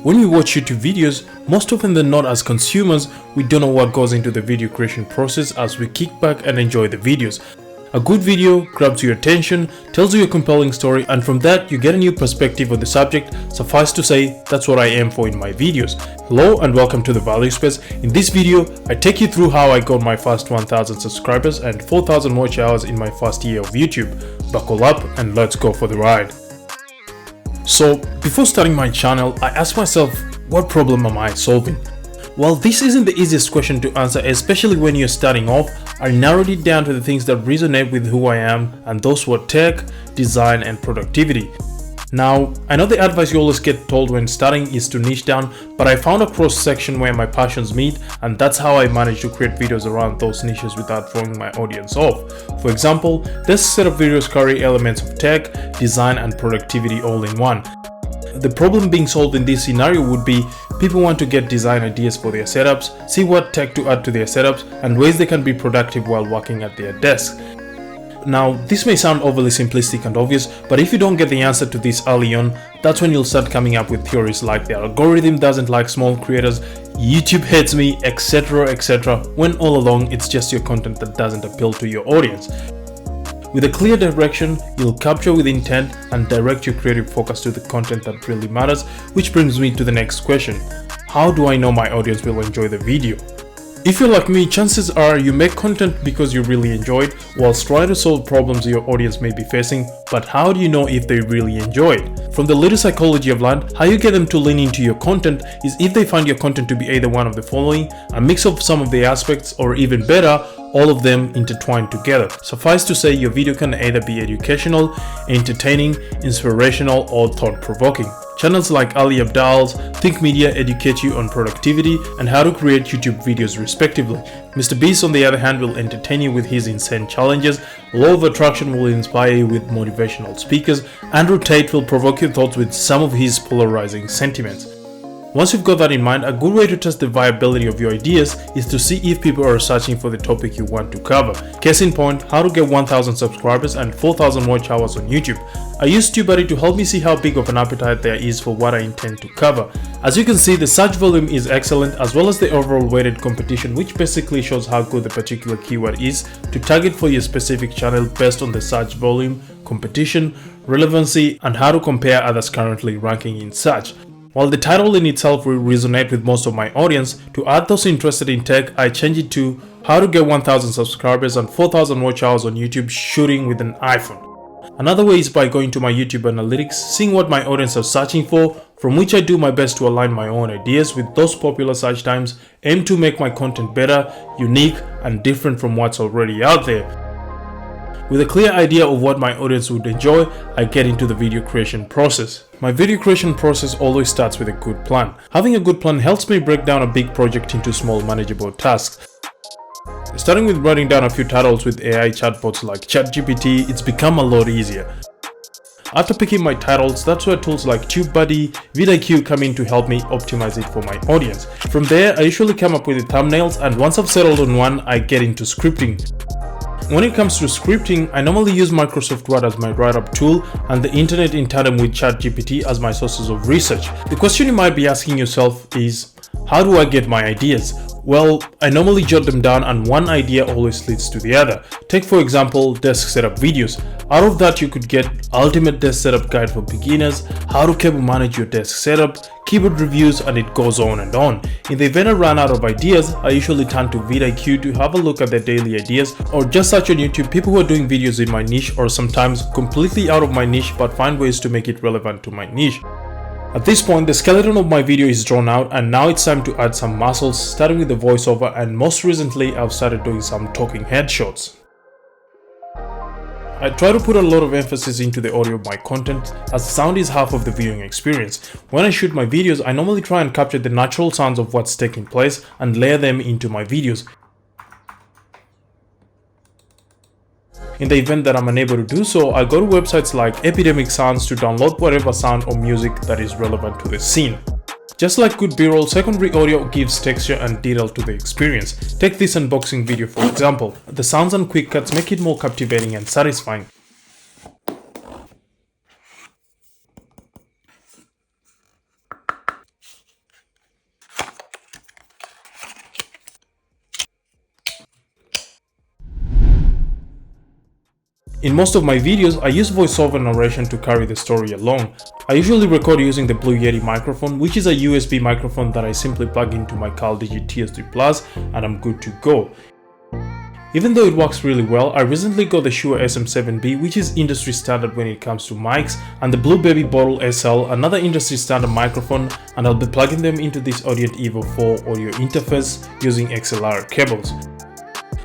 When we watch YouTube videos, most often than not as consumers, we don't know what goes into the video creation process as we kick back and enjoy the videos. A good video grabs your attention, tells you a compelling story, and from that you get a new perspective on the subject. Suffice to say, that's what I aim for in my videos. Hello and welcome to the Value Space. In this video, I take you through how I got my first 1000 subscribers and 4000 watch hours in my first year of YouTube. Buckle up and let's go for the ride. So, before starting my channel, I asked myself, what problem am I solving? Well, this isn't the easiest question to answer, especially when you're starting off. I narrowed it down to the things that resonate with who I am, and those were tech, design, and productivity. Now, I know the advice you always get told when starting is to niche down, but I found a cross section where my passions meet, and that's how I managed to create videos around those niches without throwing my audience off. For example, this set of videos carry elements of tech, design, and productivity all in one. The problem being solved in this scenario would be people want to get design ideas for their setups, see what tech to add to their setups, and ways they can be productive while working at their desk. Now, this may sound overly simplistic and obvious, but if you don't get the answer to this early on, that's when you'll start coming up with theories like the algorithm doesn't like small creators, YouTube hates me, etc, when all along it's just your content that doesn't appeal to your audience. With a clear direction, you'll capture with intent and direct your creative focus to the content that really matters, which brings me to the next question. How do I know my audience will enjoy the video? If you're like me, chances are you make content because you really enjoy it, whilst trying to solve problems your audience may be facing, but how do you know if they really enjoy it? From the little psychology I've learned, how you get them to lean into your content is if they find your content to be either one of the following: a mix of some of the aspects, or even better, all of them intertwined together. Suffice to say, your video can either be educational, entertaining, inspirational, or thought-provoking. Channels like Ali Abdal's Think Media educate you on productivity and how to create YouTube videos respectively. Mr. Beast, on the other hand, will entertain you with his insane challenges. Law of Attraction will inspire you with motivational speakers. Andrew Tate will provoke your thoughts with some of his polarizing sentiments. Once you've got that in mind, a good way to test the viability of your ideas is to see if people are searching for the topic you want to cover. Case in point, how to get 1000 subscribers and 4000 watch hours on YouTube. I used TubeBuddy to help me see how big of an appetite there is for what I intend to cover. As you can see, the search volume is excellent, as well as the overall weighted competition, which basically shows how good the particular keyword is to target for your specific channel based on the search volume, competition, relevancy, and how to compare others currently ranking in search. While the title in itself will resonate with most of my audience, to add those interested in tech, I changed it to How to Get 1000 Subscribers and 4000 Watch Hours on YouTube Shooting with an iPhone. Another way is by going to my YouTube analytics, seeing what my audience are searching for, from which I do my best to align my own ideas with those popular search terms, aim to make my content better, unique, and different from what's already out there. With a clear idea of what my audience would enjoy, I get into the video creation process. My video creation process always starts with a good plan. Having a good plan helps me break down a big project into small manageable tasks. Starting with writing down a few titles with AI chatbots like ChatGPT, it's become a lot easier. After picking my titles, that's where tools like TubeBuddy, vidIQ come in to help me optimize it for my audience. From there, I usually come up with the thumbnails, and once I've settled on one, I get into scripting. When it comes to scripting, I normally use Microsoft Word as my write-up tool and the internet in tandem with ChatGPT as my sources of research. The question you might be asking yourself is, how do I get my ideas? Well, I normally jot them down, and one idea always leads to the other. Take for example, desk setup videos. Out of that you could get ultimate desk setup guide for beginners, how to cable manage your desk setup, keyboard reviews, and it goes on and on. In the event I run out of ideas, I usually turn to vidIQ to have a look at their daily ideas, or just search on YouTube people who are doing videos in my niche, or sometimes completely out of my niche but find ways to make it relevant to my niche. At this point, the skeleton of my video is drawn out, and now it's time to add some muscles, starting with the voiceover, and most recently I've started doing some talking head shots. I try to put a lot of emphasis into the audio of my content, as sound is half of the viewing experience. When I shoot my videos, I normally try and capture the natural sounds of what's taking place and layer them into my videos. In the event that I'm unable to do so, I go to websites like Epidemic Sounds to download whatever sound or music that is relevant to the scene. Just like good B-roll, secondary audio gives texture and detail to the experience. Take this unboxing video for example. The sounds and quick cuts make it more captivating and satisfying. In most of my videos, I use voiceover narration to carry the story along. I usually record using the Blue Yeti microphone, which is a USB microphone that I simply plug into my CalDigi TS3 Plus and I'm good to go. Even though it works really well, I recently got the Shure SM7B, which is industry standard when it comes to mics, and the Blue Baby Bottle SL, another industry standard microphone, and I'll be plugging them into this Audient Evo 4 audio interface using XLR cables.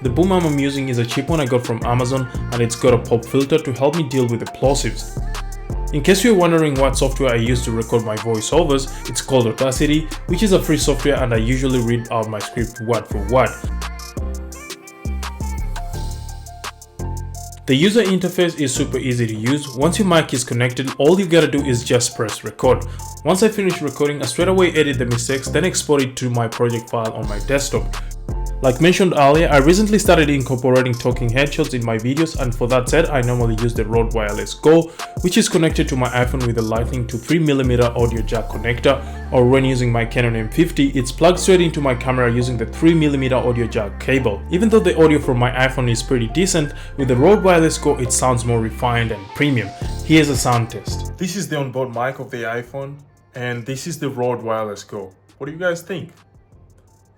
The boom arm I'm using is a cheap one I got from Amazon, and it's got a pop filter to help me deal with the plosives. In case you're wondering what software I use to record my voiceovers, it's called Audacity, which is a free software, and I usually read out my script word for word. The user interface is super easy to use. Once your mic is connected, all you gotta do is just press record. Once I finish recording, I straight away edit the mistakes, then export it to my project file on my desktop. Like mentioned earlier, I recently started incorporating talking headshots in my videos, and for that said, I normally use the Rode Wireless Go, which is connected to my iPhone with a Lightning to 3mm audio jack connector, or when using my Canon M50, it's plugged straight into my camera using the 3mm audio jack cable. Even though the audio from my iPhone is pretty decent, with the Rode Wireless Go it sounds more refined and premium. Here's a sound test. This is the onboard mic of the iPhone, and this is the Rode Wireless Go. What do you guys think?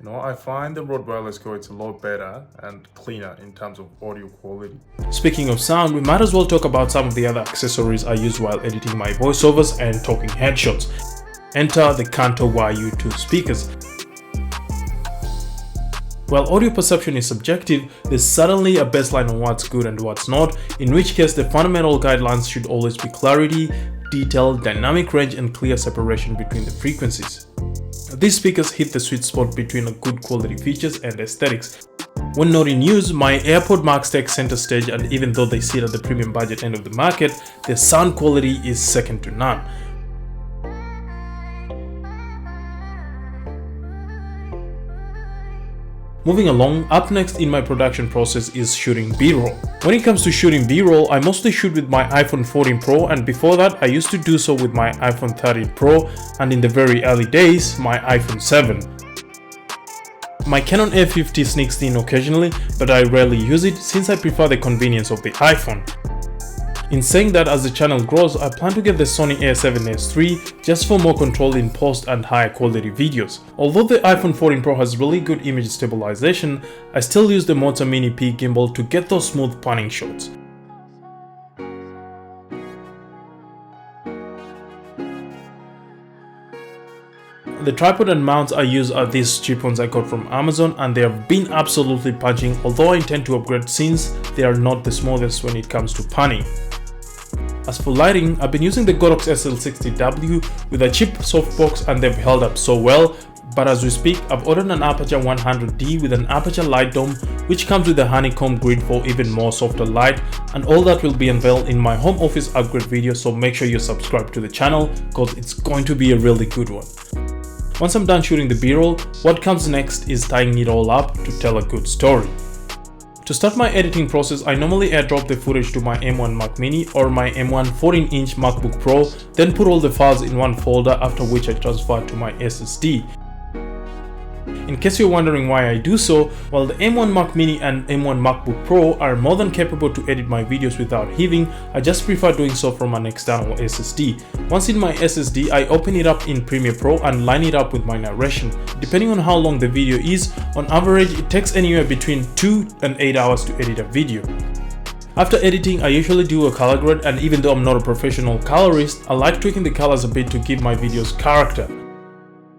You know, I find the Rode Wireless Go, it's a lot better and cleaner in terms of audio quality. Speaking of sound, we might as well talk about some of the other accessories I use while editing my voiceovers and talking headshots. Enter the Kanto YU2 speakers. While audio perception is subjective, there's suddenly a baseline on what's good and what's not, in which case the fundamental guidelines should always be clarity, detail, dynamic range, and clear separation between the frequencies. These speakers hit the sweet spot between a good quality features and aesthetics. When not in use, my AirPod Max take center stage, and even though they sit at the premium budget end of the market, their sound quality is second to none. Moving along, up next in my production process is shooting B-roll. When it comes to shooting B-roll, I mostly shoot with my iPhone 14 Pro, and before that I used to do so with my iPhone 13 Pro, and in the very early days, my iPhone 7. My Canon A50 sneaks in occasionally, but I rarely use it since I prefer the convenience of the iPhone. In saying that, as the channel grows, I plan to get the Sony A7S III just for more control in post and higher quality videos. Although the iPhone 14 Pro has really good image stabilization, I still use the Moto Mini P gimbal to get those smooth panning shots. The tripod and mounts I use are these cheap ones I got from Amazon, and they have been absolutely punching, although I intend to upgrade since they are not the smoothest when it comes to panning. As for lighting, I've been using the Godox SL60W with a cheap softbox, and they've held up so well, but as we speak, I've ordered an Aperture 100D with an Aperture light dome, which comes with a honeycomb grid for even more softer light, and all that will be unveiled in my home office upgrade video, so make sure you subscribe to the channel, cause it's going to be a really good one. Once I'm done shooting the B-roll, what comes next is tying it all up to tell a good story. To start my editing process, I normally airdrop the footage to my M1 Mac Mini or my M1 14-inch MacBook Pro, then put all the files in one folder, after which I transfer to my SSD. In case you're wondering why I do so, while the M1 Mac Mini and M1 MacBook Pro are more than capable to edit my videos without heaving, I just prefer doing so from an external SSD. Once in my SSD, I open it up in Premiere Pro and line it up with my narration. Depending on how long the video is, on average it takes anywhere between 2 and 8 hours to edit a video. After editing, I usually do a color grade, and even though I'm not a professional colorist, I like tweaking the colors a bit to give my videos character.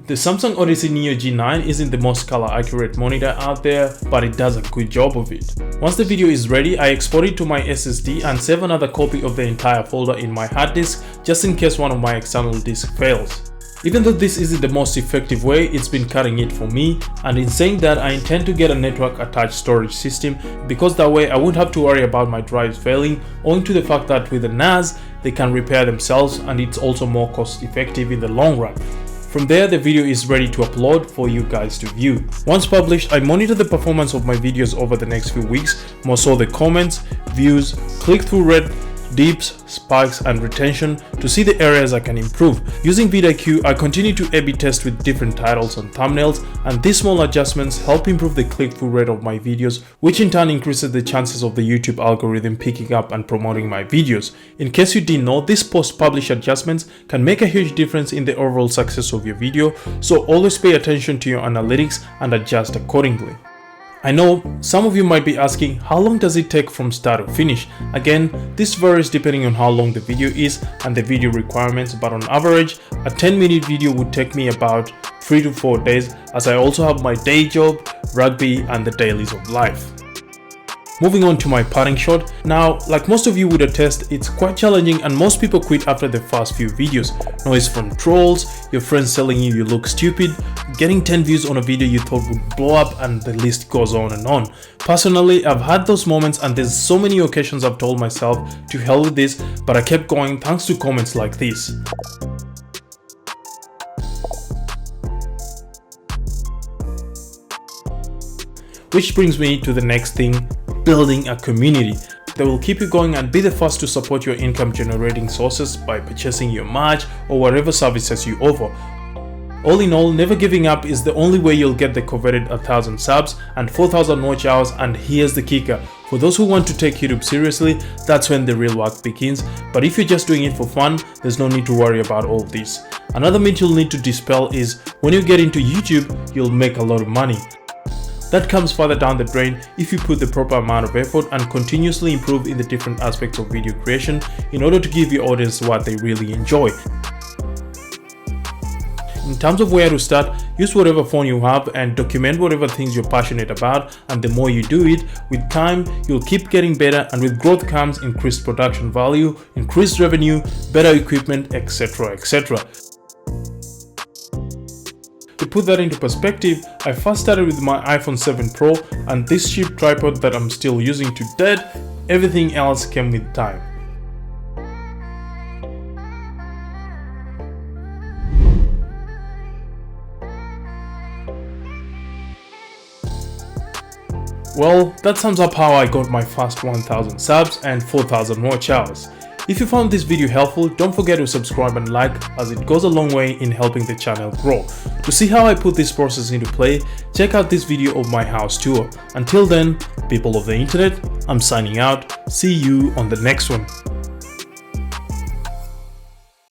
The Samsung Odyssey Neo G9 isn't the most color accurate monitor out there, but it does a good job of it. Once the video is ready, I export it to my SSD and save another copy of the entire folder in my hard disk, just in case one of my external disks fails. Even though this isn't the most effective way, it's been cutting it for me, and in saying that, I intend to get a network attached storage system, because that way I won't have to worry about my drives failing, owing to the fact that with a NAS, they can repair themselves, and it's also more cost effective in the long run. From there, the video is ready to upload for you guys to view. Once published, I monitor the performance of my videos over the next few weeks, more so the comments, views, click-through rate, dips, spikes and retention to see the areas I can improve. Using vidIQ, I continue to A/B test with different titles and thumbnails, and these small adjustments help improve the click-through rate of my videos, which in turn increases the chances of the YouTube algorithm picking up and promoting my videos. In case you didn't know, these post-publish adjustments can make a huge difference in the overall success of your video, so always pay attention to your analytics and adjust accordingly. I know some of you might be asking, how long does it take from start to finish? Again, this varies depending on how long the video is and the video requirements, but on average, a 10-minute video would take me about 3 to 4 days, as I also have my day job, rugby and the dailies of life. Moving on to my parting shot. Now, like most of you would attest, it's quite challenging and most people quit after the first few videos. Noise from trolls, your friends telling you look stupid, getting 10 views on a video you thought would blow up, and the list goes on and on. Personally, I've had those moments and there's so many occasions I've told myself to hell with this, but I kept going thanks to comments like this. Which brings me to the next thing, building a community that will keep you going and be the first to support your income generating sources by purchasing your merch or whatever services you offer. All in all, never giving up is the only way you'll get the coveted 1,000 subs and 4,000 watch hours, and here's the kicker. For those who want to take YouTube seriously, that's when the real work begins, but if you're just doing it for fun, there's no need to worry about all this. Another myth you'll need to dispel is when you get into YouTube, you'll make a lot of money. That comes further down the drain if you put the proper amount of effort and continuously improve in the different aspects of video creation in order to give your audience what they really enjoy. In terms of where to start, use whatever phone you have and document whatever things you're passionate about, and the more you do it, with time you'll keep getting better, and with growth comes increased production value, increased revenue, better equipment, etc. etc. To put that into perspective, I first started with my iPhone 7 Pro and this cheap tripod that I'm still using to date. Everything else came with time. Well, that sums up how I got my first 1,000 subs and 4,000 watch hours. If you found this video helpful, don't forget to subscribe and like, as it goes a long way in helping the channel grow. To see how I put this process into play, check out this video of my house tour. Until then, people of the internet, I'm signing out. See you on the next one.